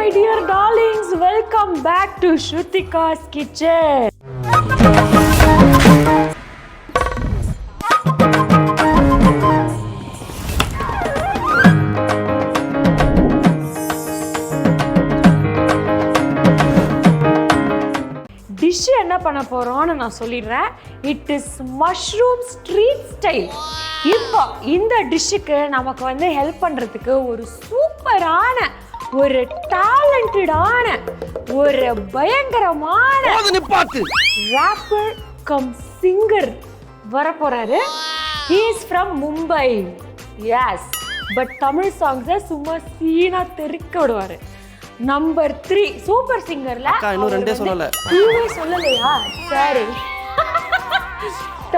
my dear darlings, welcome back to Shrutika's kitchen. Dish என்ன பண்ண போறோம்னு நான் சொல்லிடுறேன். It is mushroom street style. இப்போ இந்த டிஷ்ஷுக்கு நமக்கு வந்து ஹெல்ப் பண்ணுறதுக்கு ஒரு சூப்பரான, ஒரு டேலண்டடான, ஒரு பயங்கரமான ராப்பர் கம் சிங்கர் வரப்போறாரு. He is from Mumbai. Yes, but Tamil சாங்ஸை சும்மா சீனா தெறிக்க விடுவார். நம்பர் 3 சூப்பர் சிங்கர்ல இன்னும் ரெண்டே சொல்லல. சொல்லலையா? சரி,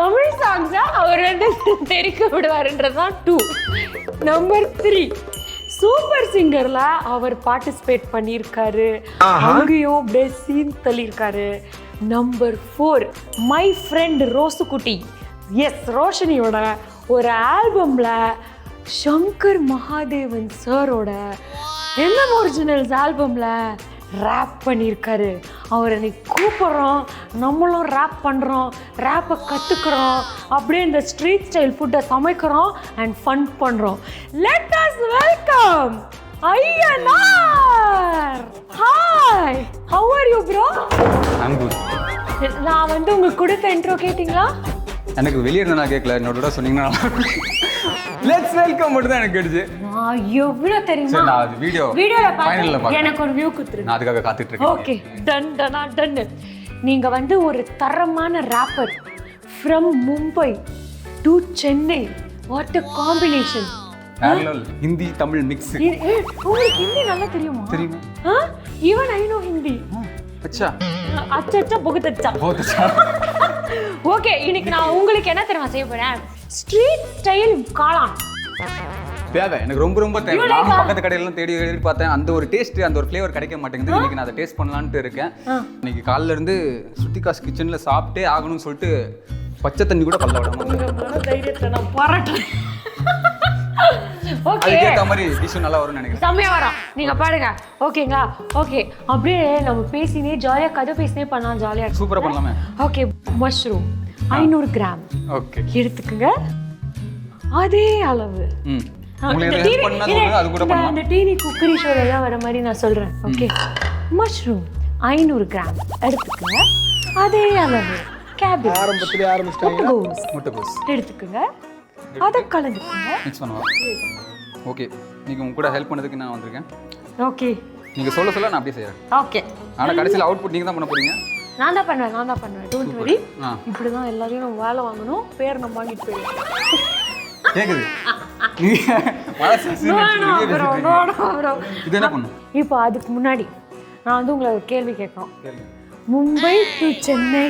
தமிழ் சாங்ஸா அவர் வந்து தெரிக்க விடுவாருன்றதுதான் 2. நம்பர் 3 சூப்பர் சிங்கர்ல அவர் பார்ட்டிசிபேட் பண்ணியிருக்காரு. அங்கேயும் அப்படியே சீன் தள்ளியிருக்காரு. நம்பர் 4 மை ஃப்ரெண்ட் ரோசுகுட்டி. எஸ், ரோஷனியோட ஒரு ஆல்பம்ல சங்கர் மகாதேவன் சாரோட எம்எம் ஒரிஜினல்ஸ் ஆல்பம்ல ரேப் பண்ணியிருக்காரு. அவரை நீ கூப்பிட்றோம், நம்மளும் ரேப் பண்ணுறோம், ரேப்பை கற்றுக்குறோம், அப்படியே இந்த ஸ்ட்ரீட் ஸ்டைல் ஃபுட்டை சமைக்கிறோம் அண்ட் ஃபன் பண்ணுறோம். Let us welcome Ayyanar. Hi, how are you bro? I'm good. நான் வந்து உங்களுக்கு கொடுத்த இன்ட்ரோ கேட்டிங்களா? எனக்கு வெளியே இருந்தா நான் கேட்கல, என்னோட சொன்னீங்கன்னா லெட்ஸ் வெல்கம் மட்டும் தான் எனக்கு கேட்டுச்சு. நான் எவ்வளோ தெரியுமா? நான் அது வீடியோல பார்த்து எனக்கு ஒரு வியூ கொடுத்துருங்க. நான் அதுக்காக காத்துட்டு இருக்கேன். Okay, done. நீங்க வந்து ஒரு தரமான rapper from Mumbai to Chennai. What a combination. Hindi Tamil mix. உங்களுக்கு ஹிந்தி நல்லா தெரியுமா? தெரியுமா? Even I know Hindi. அச்சா அச்சா बहुत अच्छा. ஓகே, இன்னைக்கு நான் உங்களுக்கு என்ன தெரியுமா செய்ய போறேன்? ஸ்ட்ரீட் ஸ்டைல் காளான். தேவை, எனக்கு ரொம்ப தேவை. நானும் பக்கத்து கடையிலாம் தேடி பார்த்தேன். அந்த ஒரு டேஸ்ட், அந்த ஒரு ஃப்ளேவர் கிடைக்க மாட்டேங்குது. இன்னைக்கு நான் அதை டேஸ்ட் பண்ணலான்ட்டு இருக்கேன். இன்னைக்கு காலைல இருந்து ஸ்ருத்திகாஸ் கிச்சன்ல சாப்பிட்டே ஆகணும்னு சொல்லிட்டு பச்சை தண்ணி கூட பல்ல விடாம தைரியத்தை நான் பாராட்டுறேன். ஓகே, அதுக்கேற்ற மாதிரி டிஷ் நல்லா வரும்னு நினைக்கிறேன். செம்மையா வரும், நீங்க பாருங்க. ஓகேங்களா? ஓகே, அப்படியே நம்ம பேசினே ஜாலியா கதை பேசினே பண்ணலாம். ஜாலியா சூப்பரா பண்ணலாமே. ஓகே, மஷ்ரூம் 500 கிராம் ஓகே எடுத்துக்கங்க. அதே அளவு அந்த டிவி குக்கரி ஷோல எல்லாம் வர மாதிரி நான் சொல்றேன். ஓகே, மஷ்ரூம் 500 கிராம் எடுத்துக்கங்க. அதே அளவு கேபேஜ் ஆரம்பத்திலே ஆரம்பிச்சிட்டாங்க. முட்டைகோஸ் எடுத்துக்கங்க. அத கலந்துக்கங்க. மிக்ஸ் பண்ணுவா. ஓகே, நீங்க உங்க கூட ஹெல்ப் பண்ணதுக்கு நான் வந்திருக்கேன். ஓகே, நீங்க சொல்ல நான் அப்படியே செய்றேன். ஓகே, ஆனா கடைசில அவுட்புட் நீங்க தான் பண்ண போறீங்க. நான் தான் பண்ணுவேன். Don't worry. இப்படி தான் எல்லாரையும் நம்ம வேலை வாங்கணும். பேர் நம்ம வாங்கிட்டு போயிடுவோம். கேக்குது? இது என்ன பண்ணும்? இப்போ அதுக்கு முன்னாடி நான் வந்து உங்களை ஒரு கேள்வி கேட்கணும். மும்பை டு சென்னை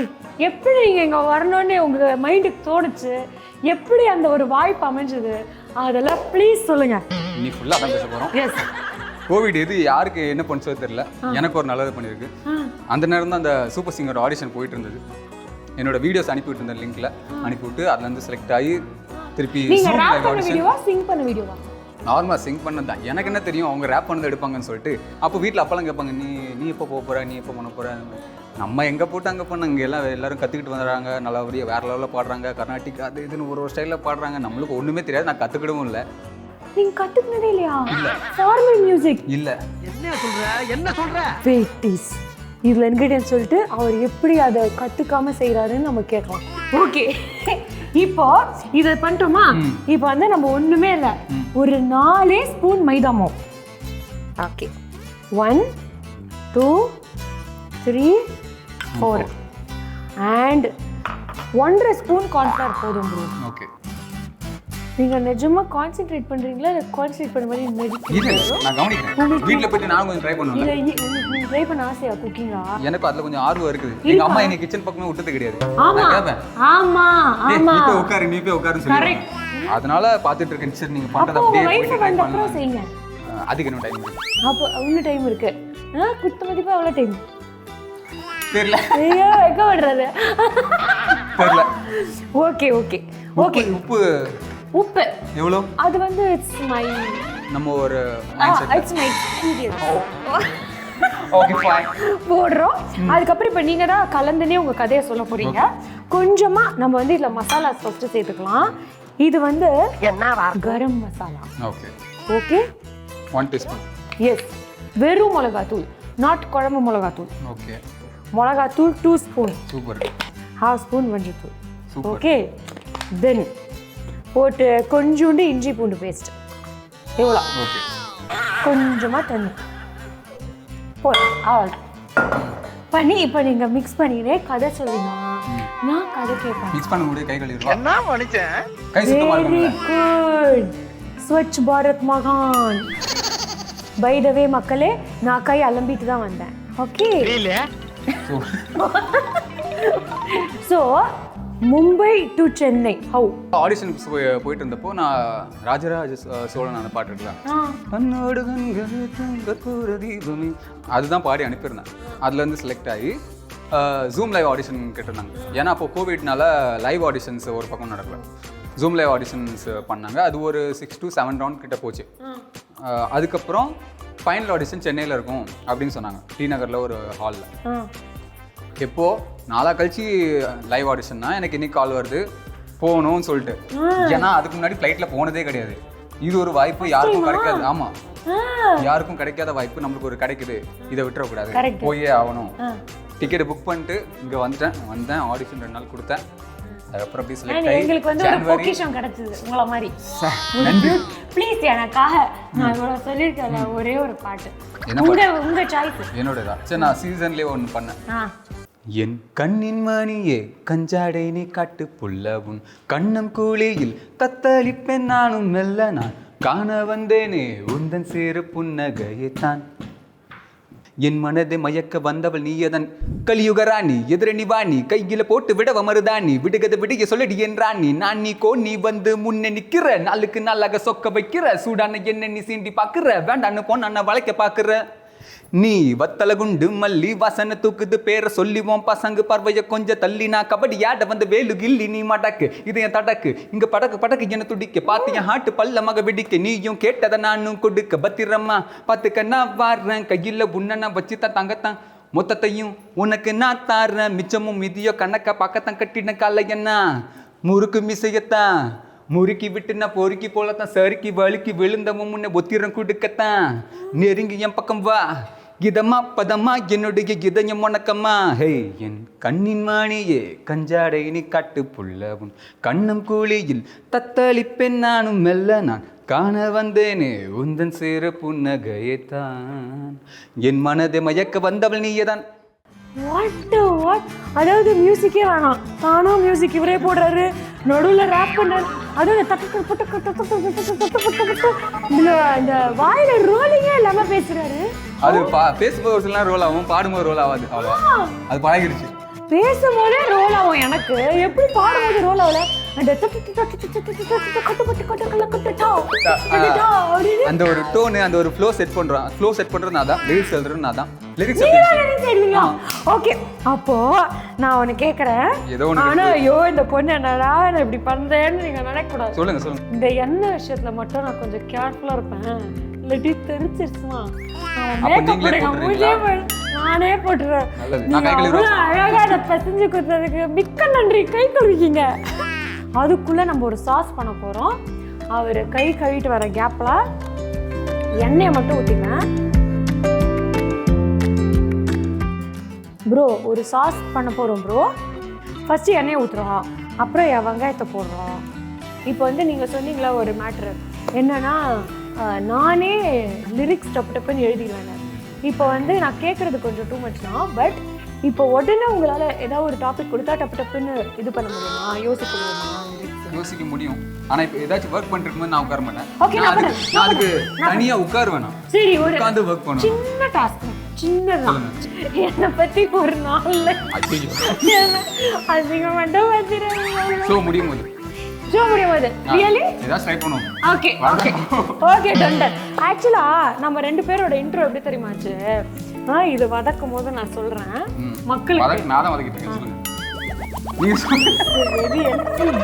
எப்படி நீங்க இங்க வரணும்னு உங்க மைண்டுக்கு தோணுச்சு? எப்படி அந்த ஒரு வாய்ப்பு அமைஞ்சது? அதெல்லாம் ப்ளீஸ் சொல்லுங்க. நீ ஃபுல்லா தான் பேச போறோம். எஸ். கோவிட் எது யாருக்கு என்ன பண்ணுச்சோ தெரியல. எனக்கு ஒரு நல்லது பண்ணிருக்கு. அந்த நேரம் தான் அந்த சூப்பர் சிங்கர் ஆடிஷன் போயிட்டு இருந்தது. என்னோட வீடியோஸ் அனுப்பிவிட்டு இருந்த லிங்க்ல அனுப்பிவிட்டு அதுல இருந்து செலக்ட் ஆகி திருப்பி சிங் பண்ண வீடியோவா? நார்மலா சிங் பண்ணது தான். எனக்கு என்ன தெரியும் அவங்க ரேப் பண்ணதை எடுப்பாங்கன்னு சொல்லிட்டு. அப்போ வீட்டில் அப்பெல்லாம் கேட்பாங்க, நீ எப்போ போக போற, நீ எப்போ பண்ண போற. நம்ம எங்கே போட்டு அங்கே பண்ண, இங்கே எல்லாரும் கற்றுக்கிட்டு வந்துடுறாங்க. நல்லபடியாக வேறு லெவலில் பாடுறாங்க. கர்நாடிக் அது இதுன்னு ஒரு ஸ்டைலில் பாடுறாங்க. நம்மளுக்கு ஒன்றுமே தெரியாது. நான் கற்றுக்கிடவும் இல்லை. நீங்கள் கற்றுக்கினதே இல்லையா? இல்லை. ஃபார்மல் மியூசிக் இல்லை. என்ன சொல்ற வெயிட்டிஸ் இதில் இன்க்ரீடியன்ட் சொல்லிட்டு அவர் எப்படி அதை கற்றுக்காமல் செய்கிறாருன்னு நம்ம கேட்கலாம். ஓகே, இப்போ இதை பண்ணிட்டோமா? இப்போ வந்து நம்ம ஒன்றுமே இல்லை, ஒரு 4 ஸ்பூன் மைதா மாவு. ஓகே, 1 2 3 4 அண்ட் 1.5 ஸ்பூன் கார்ன்ஃப்ளவர் போதும் ப்ரோ. ஓகே, நீங்க நிஜமா கான்சென்ட்ரேட் பண்றீங்களா இல்ல கான்சென்ட்ரேட் பண்ண மாதிரி நடிக்கிறீங்களா? நான் கவனிக்கிறேன். வீட்ல போய் நான் கொஞ்சம் ட்ரை பண்ணுவேன். இல்ல நீங்க ட்ரை பண்ண ஆசையா குக்கிங்கா? எனக்கு அதுல கொஞ்சம் ஆர்வம் இருக்குது. எங்க அம்மா என்ன கிச்சன் பக்கமே விட்டது கிடையாது. ஆமா ஆமா ஆமா. நீ போய் உட்காருன்னு சொல்லி. கரெக்ட். அதனால பாத்துட்டு இருக்கேன். சரி நீங்க பண்றத அப்படியே வைஃப் வந்த அப்புறம் செய்யுங்க. அதுக்கு இன்னும் டைம் இருக்கு. அப்போ இன்னும் டைம் இருக்கு. குட்ட மதிப்பா எவ்வளவு டைம் தெரியல. ஐயோ எங்க வர்றது தெரியல. Okay okay okay. உப்பு உப்பு எவ்வளோ? அது வந்து இட்ஸ் மை நம்ம ஒரு mind set. It's my experience. Okay fine. போடுறோம். அதுக்கப்புறம் இப்போ நீங்கள் தான் கலந்துனே உங்கள் கதையை சொல்ல போறீங்க. கொஞ்சமாக நம்ம வந்து இதில் மசாலாஸ் ஃபஸ்ட்டு சேர்த்துக்கலாம். இது வந்து garam masala. Okay okay 1 teaspoon. Yes, வெறும் மிளகாத்தூள், நாட் குழம்பு மிளகாத்தூள். ஓகே மிளகாத்தூள் 2 ஸ்பூன். சூப்பர். 1/2 ஸ்பூன் மஞ்சள்தூள். சூப்பர். ஓகே, தென் போட்டு கொஞ்சோண்டு இஞ்சி பூண்டு பேஸ்ட். எவ்வளோ? ஓகே. கொஞ்சமாக தண்ணி போதும். அவ்வளோ பண்ணி இப்போ நீங்கள் மிக்ஸ் பண்ணினே கதை சொல்லுங்க. நான் கதை கேட்பேன். மிக்ஸ் பண்ண முடியாது, கை கழுவிடுவா. என்ன மனுஷன்? கை சுத்தமா வெரி இருக்கும்ல. குட், ஸ்வச் பாரத் மகான். பை த வே மக்களே, நான் கை அலம்பிட்டு தான் வந்தேன். Okay, so Mumbai to Chennai how? ஆடிஷனுக்கு போயிட்டு இருந்தப்போ நான் ராஜராஜ சோழன் அந்த பாட்டு இருக்குல்ல, அதுதான் பாடி அனுப்பியிருந்தேன். அதுலேருந்து செலக்ட் ஆகி ஜூம் லைவ் ஆடிஷன் கேட்டிருந்தாங்க. ஏன்னா அப்போ கோவிட்னால லைவ் ஆடிஷன்ஸ் ஒரு பக்கம் நடக்கல. ஜூம் லைவ் ஆடிஷன்ஸ் பண்ணாங்க. அது ஒரு 6 to 7 ரவுண்ட் கிட்ட போச்சு. அதுக்கப்புறம் ஃபைனல் ஆடிஷன் சென்னையில் இருக்கும் அப்படின்னு சொன்னாங்க, டி நகரில் ஒரு ஹாலில். எப்போ நாளா கழிச்சு லைவ் ஆடிஷன்னா எனக்கு இன்னைக்கு கால் வருது போகணும்னு சொல்லிட்டு. ஏன்னா அதுக்கு முன்னாடி ஃப்ளைட்டில் போனதே கிடையாது. இது ஒரு வாய்ப்பு யாருக்கும் கிடைக்காது. ஆமாம், யாருக்கும் கிடைக்காத வாய்ப்பு நம்மளுக்கு ஒரு கிடைக்குது, இதை விட்டுறக்கூடாது, போயே ஆகணும். டிக்கெட் புக் பண்ணிட்டு இங்கே வந்தேன். ஆடிஷன் 2 நாள் கொடுத்தேன். அதுக்கப்புறம் அப்படி செலக்ட் ஆகி எங்களுக்கு வந்து ஒரு பொக்கிஷம் கிடைச்சது உங்களை மாதிரி. ப்ளீஸ் எனக்காக நான் இவ்வளோ சொல்லியிருக்கேன். ஒரே ஒரு பாட்டு உங்க சாய்ஸ். என்னோடதா? சரி, நான் சீசன்லேயே ஒன்று பண்ணேன். என் கண்ணின் மணியே கஞ்சாடை நீ காட்டு புல்லவும் கண்ணம் கூலியில் தத்தளிப்பேன் நானும் மெல்ல நான் காண வந்தேனே உந்தன் சேரு புன்னகையை தான். என் மனதை மயக்க வந்தவள் நீயதன் கலியுகராணி எதிரணி வாணி கையில போட்டு விடவ மருதாணி விடுகதை விடிய சொல்லடி என்றாணி நான் நீ கோ நீ வந்து முன்னே நிக்கிற நாளுக்கு நாளாக சொக்க வைக்கிற சூடான என்ன நீ சீண்டி பாக்குற வேண்டான்னு போன வளைக்க பாக்குற நீ வத்தல குண்டு மல்லி வாசனை தூக்குது பேரை சொல்லிவோம் பசங்க பார்வைய கொஞ்சம் தள்ளி நான் கபடி ஆட வந்து வேலு கில்லி நீ மடக்கு இது என் தடக்கு இங்க படக்கு படக்கு என்ன துடிக்க பார்த்து என் ஹாட்டு பல்ல மக வெடிக்க நீயும் கேட்டதை நானும் கொடுக்க பத்திரமா பார்த்துக்க நான் வாடுறேன் கையில் உன்ன நான் வச்சுதான் தங்கத்தான் மொத்தத்தையும் உனக்கு நான் தாடுறேன் மிச்சமும் மிதியோ கணக்க பக்கத்தான் கட்டின கால என்ன முறுக்கு மிசையத்தான் முறுக்கி விட்டு நான் பொறுக்கி போலத்தான் சறுக்கி வழுக்கி விழுந்தவும் முன்ன ஒத்திரம் கொடுக்கத்தான் நெருங்கி என் பக்கம் வா இதமா பதமா என்னுடைய இதயம் உனக்கம்மா. ஹே என் கண்ணின் மாணியே கஞ்சாடை நீ காட்டு புல்லவும் கண்ணம் கூலியில் தத்தளிப்பேன் நானும் மெல்ல நான் காண வந்தேனே உந்தன் சேர புன்னகையைத்தான் என் மனதை மயக்க வந்தவள் நீயேதான். வாட் அதாவது மியூசிக்கே வேணாம், தானோ மியூசிக் இவரே போடுறாரு, நடுவில் ரேப் பண்ணுறாரு. அதாவது இந்த வாயில ரோலிங்கே இல்லாமல் பேசுறாரு. அது பேசும்போது ஒரு சில ரோல் ஆகும், பாடும்போது ரோல் ஆகாது. அவ்வளோ அது பழகிருச்சு. பேசும்போதே ரோல் ஆகும், எனக்கு எப்படி பாடும்போது ரோல் ஆகல. அந்த ஒரு டோனு அந்த ஒரு ஃப்ளோ செட் பண்றான். ஃப்ளோ செட் பண்றது நான் தான், லிரிக்ஸ் எழுதுறது நான் தான். Lyrics okay. அப்போ நான் ஒன்னு கேக்குறேன். ஆனா ஐயோ இந்த பொண்ணு என்னடா நான் இப்படி பண்றேன்னு நீங்க நினைக்க கூடாது. சொல்லுங்க. இந்த எண்ணெய் விஷயத்துல மட்டும் நான் கொஞ்சம் கேர்ஃபுல்லா இருப்பேன். இல்லாட்டி தெரிச்சிருச்சுமா நானே போட்டுறேன். அழகா அதை பசஞ்சு கொடுத்ததுக்கு மிக்க நன்றி. கை கழுவிக்கிங்க. அதுக்குள்ள நம்ம ஒரு சாஸ் பண்ண போறோம். அவர் கை கழுவிட்டு வர கேப்ல எண்ணெயை மட்டும் ஊற்றிங்க. ப்ரோ ஒரு சாஸ் பண்ண போகிறோம் ப்ரோ. ஃபஸ்ட்டு எண்ணெயை ஊற்றுறோம், அப்புறம் வெங்காயத்தை போடுறோம். இப்போ வந்து நீங்கள் சொன்னீங்களா ஒரு மேட்ரு என்னன்னா, நானே லிரிக்ஸ் டப்பு டப்புன்னு எழுதிடுவேன். இப்போ வந்து நான் கேட்குறது கொஞ்சம் டூ மச் தான். பட் இப்போ உடனே உங்களால் ஏதாவது ஒரு டாபிக் கொடுத்தா டப்பு டப்புன்னு இது பண்ண முடியுமா, யோசிக்க முடியுமா? யோசிக்க முடியும். ஆனா இப்போ ஏதாச்சும் ஒர்க் பண்ணிட்டு இருக்கும்போது நான் உட்கார மாட்டேன். ஓகே, நான் அதுக்கு தனியா உட்காருவேன். சரி, ஒரு உட்கார்ந்து ஒர்க் பண்ணுவேன். சின்ன டாஸ்க், சின்னதான். என்னை பற்றி ஒரு நாள்ல அதிகம் மட்டும் வச்சிருக்கேன். ஷோ முடியும் போது ரியலி ஏதாச்சும் ட்ரை பண்ணுவோம். Okay done. ஆக்சுவலா நம்ம 2 பேரோட இன்ட்ரோ எப்படி தெரியுமாச்சு? இது வதக்கும் போது நான் சொல்றேன் மக்களுக்கு. நான் தான் வதக்கிட்டு இருக்கேன், சொல்லுங்க. நீங்க சொல்லுங்க.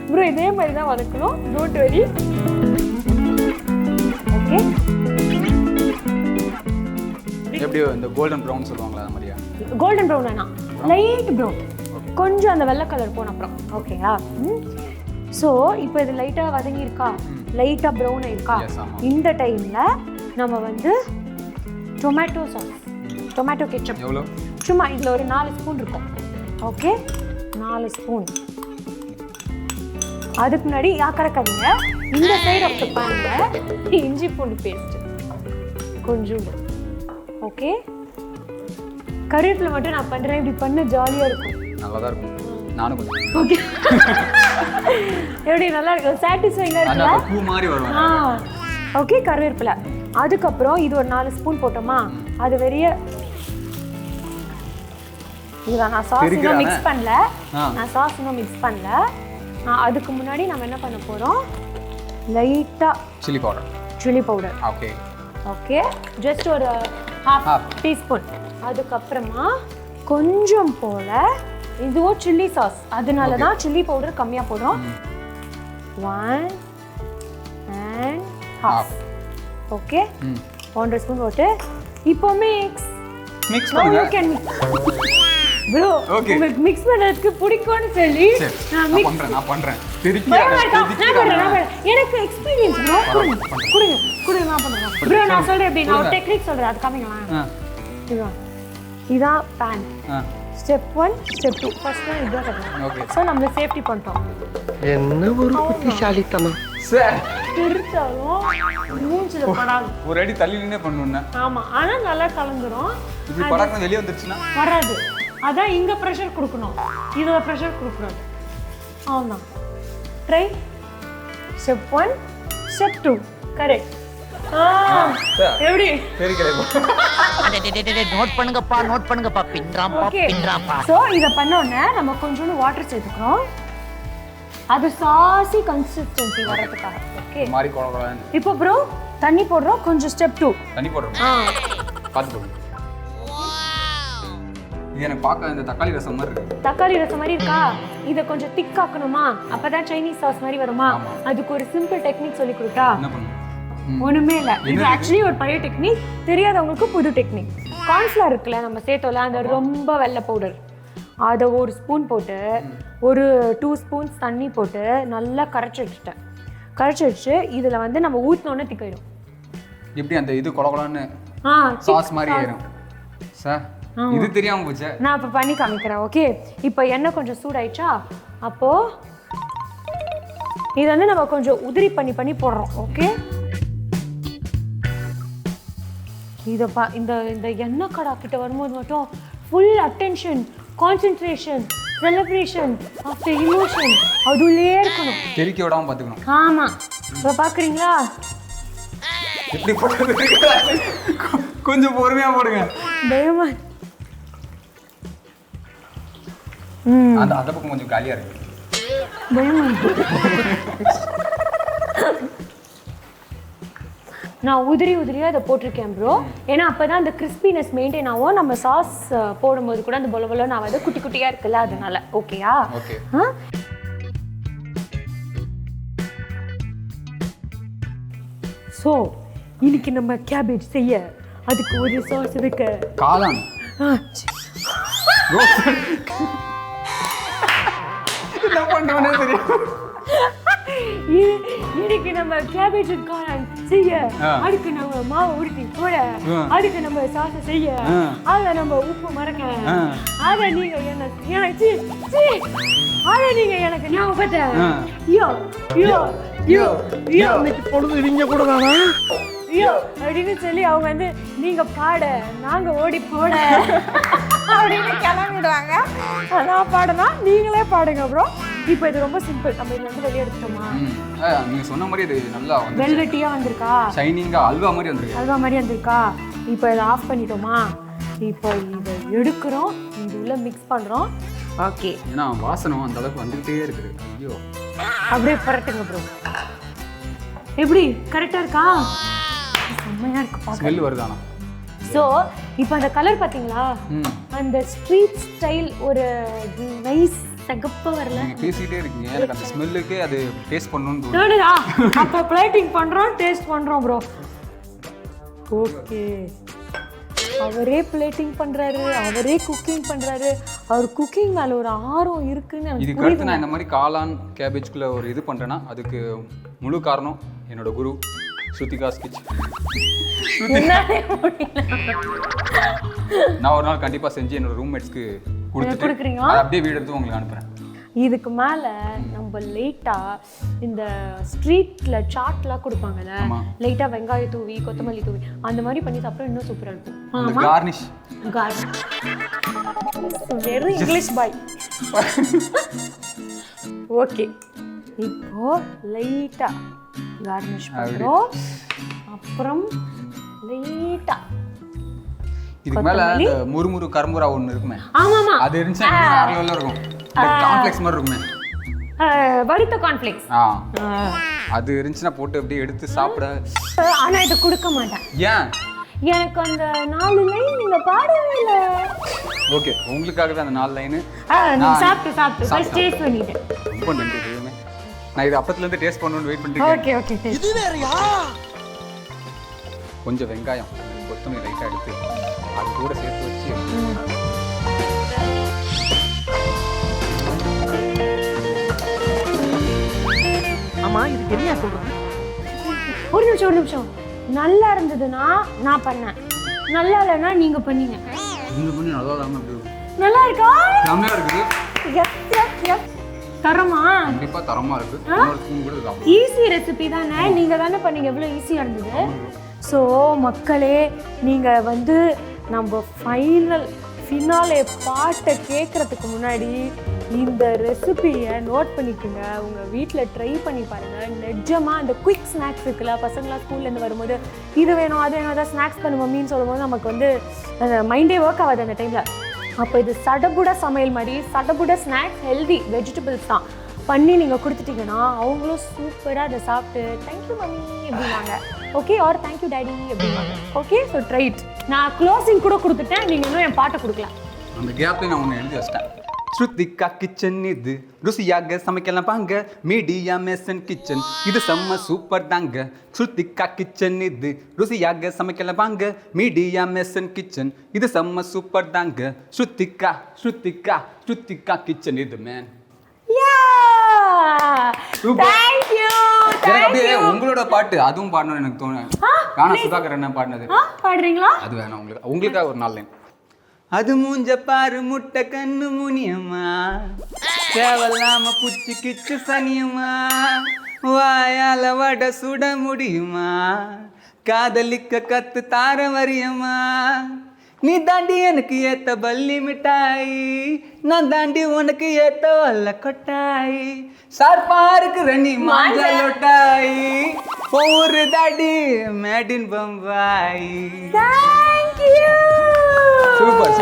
ப்ரோ இதே மாதிரி தான் வதக்கணும், டோன்ட் வெரி. ஓகே. எப்படி இந்த கோல்டன் ப்ரௌன் சொல்லுவாங்களா அந்த மாதிரியா? கோல்டன் ப்ரௌன் வேணாம், லைட் ப்ரௌன், கொஞ்சம் அந்த வெள்ளை கலர் போன அப்புறம். ஓகேயா? ஸோ இப்போ இது லைட்டாக வதங்கியிருக்கா, லைட்டாக ப்ரௌன் ஆயிருக்கா, இந்த டைமில் நம்ம வந்து டொமேட்டோ சாஸ், டொமேட்டோ கெச்சப் எவ்வளோ? சும்மா இதில் ஒரு 4 ஸ்பூன் இருக்கும். Okay, 4 spoon. அதுக்கு முன்னாடி கறக்காதீங்க, இந்த சைடு ஆஃப் த பேனில் இஞ்சி பூண்டு பேஸ்ட் கொஞ்சம். ஓகே, கருவேப்பிலை மட்டும் நான் பண்ணுறேன், இப்படி பண்ண ஜாலியாக இருக்கும், நல்லா தான் இருக்கும். நானும் கொஞ்சம். ஓகே, எப்படி நல்லா இருக்கும், சாட்டிஸ்ஃபைங்காக இருக்குல்ல, பூ மாதிரி வரும். ஓகே, கருவேப்பிலை. அதுக்கப்புறம் இது ஒரு 4 ஸ்பூன் போட்டோமா, அது வெறிய இதுதான். நான் சாஸ் இன்னும் மிக்ஸ் பண்ணல, அதுக்கு முன்னாடி நம்ம என்ன பண்ண போகிறோம், லைட்டாக chilli powder. Okay okay, just ஒரு ஹாஃப் டீஸ்பூன். அதுக்கப்புறமா கொஞ்சம் போல இதுவும் சில்லி சாஸ், அதனால தான் சில்லி பவுடர் கம்மியாக போடுறோம். 1 and half. ஓகே, 1 ஸ்பூன் போட்டு இப்போ மிக்ஸ் பண்ணுங்க. ப்ரோ, உங்களுக்கு மிக்ஸ் பண்றதுக்கு பிடிக்கும்னு சொல்லி நான் பண்றேன். எனக்கு எக்ஸ்பீரியன்ஸ் ப்ரோ, கொடுங்க நான் பண்றேன் ப்ரோ. நான் சொல்றேன் எப்படி, நான் ஒரு டெக்னிக் சொல்றேன், அது காமிங்களா. இதான் பேன். ஸ்டெப் 1 ஸ்டெப் 2 ஃபர்ஸ்ட் நான் இதான் பண்ணுறேன். ஓகே, ஸோ நம்ம சேஃப்டி பண்ணிட்டோம். என்ன ஒரு புத்திசாலித்தனம் சார். திருச்சாலும் மூஞ்சில படாது, ஒரு அடி தள்ளி நின்னே பண்ணணும்னா. ஆமா, ஆனா நல்லா கலந்துரும். இப்படி படக்கு வெளிய வந்துருச்சுனா வராது. அதான் இங்க பிரஷர் கொடுக்கணும், இதுல பிரஷர் கொடுக்கறது. ஆமா, ட்ரை. Step 1 step 2 correct. எப்படி நோட் பண்ணுங்கப்பா பின்றாம்பா. சோ இத பண்ண உடனே நம்ம கொஞ்சம் வாட்டர் சேர்த்துக்கிறோம், அது சாசி கன்சிஸ்டன்சி வரதுக்காக. ஓகே, மாதிரி கொளகொளன்னு. இப்போ ப்ரோ தண்ணி போடுறோம், கொஞ்சம் ஸ்டெப் 2 தண்ணி போடுறோம். பாத்து போடுங்க. இது எனக்கு பார்க்க இந்த தக்காளி ரசம் மாதிரி இருக்கு. தக்காளி ரசம் மாதிரி இருக்கா? இதை கொஞ்சம் திக் ஆக்கணுமா, அப்பதான் சைனீஸ் சாஸ் மாதிரி வருமா. அதுக்கு ஒரு சிம்பிள் டெக்னிக் சொல்லி கொடுத்தா. என்ன பண்ணுங்க? ஒண்ணுமே இல்லை, இது ஆக்சுவலி ஒரு பழைய டெக்னிக், தெரியாதவங்களுக்கு புது டெக்னிக். கார்ன்ஃப்ளவர் இருக்குல்ல நம்ம சேர்த்தோம்ல, அந்த ரொம்ப வெள்ளை பவுடர், அதை 1 ஸ்பூன் போட்டு ஒரு 2 ஸ்பூன்ஸ் தண்ணி போட்டு நல்லா கரைச்சி வச்சுட்டு இதில் வந்து நம்ம ஊற்றினோன்னே திக்காயிடும். எப்படி அந்த இது கொளகொளன்னு சாஸ் மாதிரி ஆயிடும் சார். இது தெரியாம போச்சு, நான் இப்போ பண்ணி காமிக்கிறேன். ஓகே, இப்போ எண்ணெய் கொஞ்சம் சூடாயிடுச்சா, அப்போ இது வந்து நம்ம கொஞ்சம் உதிரி பண்ணி போடுறோம். ஓகே, இதை இந்த இந்த எண்ணெய் கடா கிட்ட வரும்போது மட்டும் full attention, concentration, celebration of the emotion அதுலயே இருக்கணும், தெரிக்க விடாம பார்த்துக்கணும். ஆமா, இப்போ பார்க்குறீங்களா எப்படி போடுறது? கொஞ்சம் பொறுமையா போடுங்க. பயமா அந்த பக்கம் கொஞ்சம் காலியா இருக்கு. பயமா நான் உதிரியா அதை போட்டிருக்கேன் ப்ரோ, ஏன்னா அப்பதான் அந்த கிறிஸ்பினஸ் மெயின்டைன் ஆகும். நம்ம சாஸ் போடும்போது கூட அந்த பொல நான் வந்து குட்டியா இருக்குல்ல, அதனால. ஓகேயா? ஓகே. ஸோ இன்னைக்கு நம்ம கேபேஜ் செய்ய அதுக்கு ஒரு சாஸ் இருக்கு. காளான். என்ன பண்றோம்னே தெரியும். இன்னைக்கு நம்ம கேபேஜ் காளான் செய்ய அதுக்கு நம்ம மாவு உருட்டி போட, அதுக்கு நம்ம சாஸ் செய்ய, அதை நம்ம உப்பு மறக்க, அதை நீங்க எனக்கு ஞாபகத்தை பொழுது நீங்க கூட தானா அப்படின்னு சொல்லி அவங்க வந்து நீங்க பாட நாங்க ஓடி போட அப்படின்னு கிளம்பிடுவாங்க. நான் பாடனா நீங்களே பாடுங்க ப்ரோ. இப்போ இது ரொம்ப சிம்பிள், நம்ம இதுல இருந்து வெளியே எடுத்துட்டோமா, நீங்க சொன்ன மாதிரி இது நல்லா வெல்வெட்டியா வந்திருக்கா, ஷைனிங்கா அல்வா மாதிரி வந்திருக்கா. இப்போ இதை ஆஃப் பண்ணிட்டோமா, இப்போ இதை எடுக்கிறோம், இது உள்ள மிக்ஸ் பண்றோம். ஓகே, ஏன்னா வாசனை அந்த அளவுக்கு வந்துகிட்டே இருக்குது. ஐயோ, அப்படியே பரட்டுங்க ப்ரோ. எப்படி கரெக்டா இருக்கா? செம்மையா இருக்கு, ஸ்மெல் வருதானா? ஸோ இப்போ அந்த கலர் பார்த்தீங்களா, அந்த ஸ்ட்ரீட் ஸ்டைல் ஒரு நைஸ் சகப்பா வரல. நீங்க பேசிட்டே இருக்கீங்க, எனக்கு அந்த ஸ்மெல்லுக்கு அது டேஸ்ட் பண்ணனும்னு தோணுது. அப்ப பிளேட்டிங் பண்றோம், டேஸ்ட் பண்றோம் ப்ரோ. ஓகே, அவரே பிளேட்டிங் பண்றாரு, அவரே குக்கிங் பண்றாரு. அவர் குக்கிங் மேல ஒரு ஆர்வம் இருக்குன்னு எனக்கு இதுக்கு அடுத்து நான் இந்த மாதிரி காளான் கேபேஜ்குள்ள ஒரு இது பண்றேன்னா அதுக்கு முழு காரணம் என்னோட குரு ஸ்ருதிகாஸ் கிச்சன். நான் ஒரு நாள் கண்டிப்பா செஞ்சு என்னோட ரூம்மேட்ஸ்க்கு கொடுத்துட்டு அதை அப்படியே வீடு எடுத்து உங்களுக்கு அனுப்புறேன். இதுக்கு மேல நம்ம லைட்டா இந்த ஸ்ட்ரீட்ல சாட்லாம் கொடுப்பாங்கல்ல, லைட்டா வெங்காயம் தூவி கொத்தமல்லி தூவி அந்த மாதிரி பண்ணி சாப்பிட்டா இன்னும் சூப்பரா இருக்கும். அந்த கார்னிஷ் வெரி இங்கிலீஷ் பாய். ஓகே, இப்போ லைட்டா கார்னிஷ் பண்றோம். அப்புறம் லைட்டா இதுக்கு மேல அந்த முறுமுறு கரும்புரா ஒன்னு இருக்குமே, ஆமாமா அது இருந்துச்சா வேற லெவல்ல இருக்கும். காம்ப்ளெக்ஸ் மாதிரி இருக்குமே, வறுத்த கார்ன்ஃப்ளேக்ஸ். அது இருந்துச்சுன்னா போட்டு அப்படியே எடுத்து சாப்பிட. ஆனா இதை கொடுக்க மாட்டேன். ஏன்? எனக்கு அந்த 4 லைன் நீங்க பாடவே இல்லை. ஓகே, உங்களுக்காக தான் அந்த 4 லைன். சாப்பிட்டு ஃபர்ஸ்ட் டேஸ்ட் பண்ணிட்டேன். ரொம்ப நன்றி தெய்வமே. நான் இது அப்பத்துல இருந்து டேஸ்ட் பண்ணணும்னு வெயிட் பண்ணிட்டு இருக்கேன். Okay okay. இது வேறயா? கொஞ்சம் வெங்காயம் கொத்தமல்லி லைட்டா எடுத்து அது கூட சேர்த்து வச்சு ஆமா, இதுக்கு என்ன சொல்றது? ஒரு நிமிஷம். நல்லா இருந்ததுன்னா நான் பண்ணேன், நல்லா இல்லைன்னா நீங்க பண்ணீங்க. நீங்க பண்ணி நல்லா இல்லாம எப்படி இருக்கும்? நல்லா இருக்கா? செம்மையா இருக்குது. எஸ் தரமா? கண்டிப்பா தரமா இருக்கு. இன்னொரு ஸ்பூன் கூட சாப்பிடு. ஈஸி ரெசிபி தானே, நீங்க தானே பண்ணீங்க, எவ்வளவு ஈஸியா இருந்தது. ஸோ மக்களே, நீங்க வந்து நம்ம ஃபினாலே பாட்டை கேட்கறதுக்கு முன்னாடி இந்த ரெசிபியை நோட் பண்ணிக்கோங்க. உங்கள் வீட்டில் ட்ரை பண்ணி பாருங்கள். நிஜமாக இந்த குயிக் ஸ்நாக்ஸ் இருக்குல்ல, பசங்களாம் ஸ்கூல்லேருந்து வரும்போது இது வேணும் அது வேணும் அதான் ஸ்நாக்ஸ் பண்ணு மம்மின்னு சொல்லும்போது நமக்கு வந்து மைண்டே ஒர்க் ஆகாது அந்த டைமில். அப்போ இது சடபுட சமையல் மாதிரி, சடபுட ஸ்நாக்ஸ், ஹெல்தி வெஜிடபிள்ஸ் தான் பண்ணி நீங்கள் கொடுத்துட்டீங்கன்னா அவங்களும் சூப்பராக அதை சாப்பிட்டு தேங்க்யூ மம்மி அப்படின்னாங்க. ஓகே, ஆர் தேங்க்யூ டேடி அப்படின்னாங்க. Okay, so tried. நான் க்ளோசிங் கூட கொடுத்துட்டேன், நீங்கள் இன்னும் என் பாட்டை கொடுக்கலாம். அந்த கேப்ல நான் ஒன்று எழுதி வச்சிட்டேன். ஸ்ருதிகா கிச்சன் இது ருசியாக சமைக்கலாம் பாங்க, மீடியாமேசன் கிச்சன் இது செம்ம சூப்பர் தாங்க. ஸ்ருதிகா கிச்சன் இது ருசியாக சமைக்கலாம் பாங்க, மீடியாமேசன் கிச்சன் இது செம்ம சூப்பர் தாங்க. ஸ்ருதிகா கிச்சன் இது மேன். உங்களோட பாட்டு அதுவும் பாடணும்னு எனக்கு தோணும். கானா சுதாகர் என்ன பாடினது பாடுறீங்களா? அது வேணாம் உங்களுக்காக ஒரு 4 லைன். அது மூஞ்ச பாரு முட்டை கண்ணு முனியம்மா, தேவலாம புச்சி கிச்சு சனியம்மா, வாயால வட சுட முடியுமா, காதலிக்க கத்து தார வரியம்மா, நீ தாண்டி எனக்கு ஏத்த பல்லி மிட்டாய், நான் தாண்டி உனக்கு ஏத்த வல்ல கொட்டாய், சார்பாருக்கு ரணி மாஞ்சலொட்டாய், ஒவ்வொரு தாடி made in Bombay. Thank you. Super.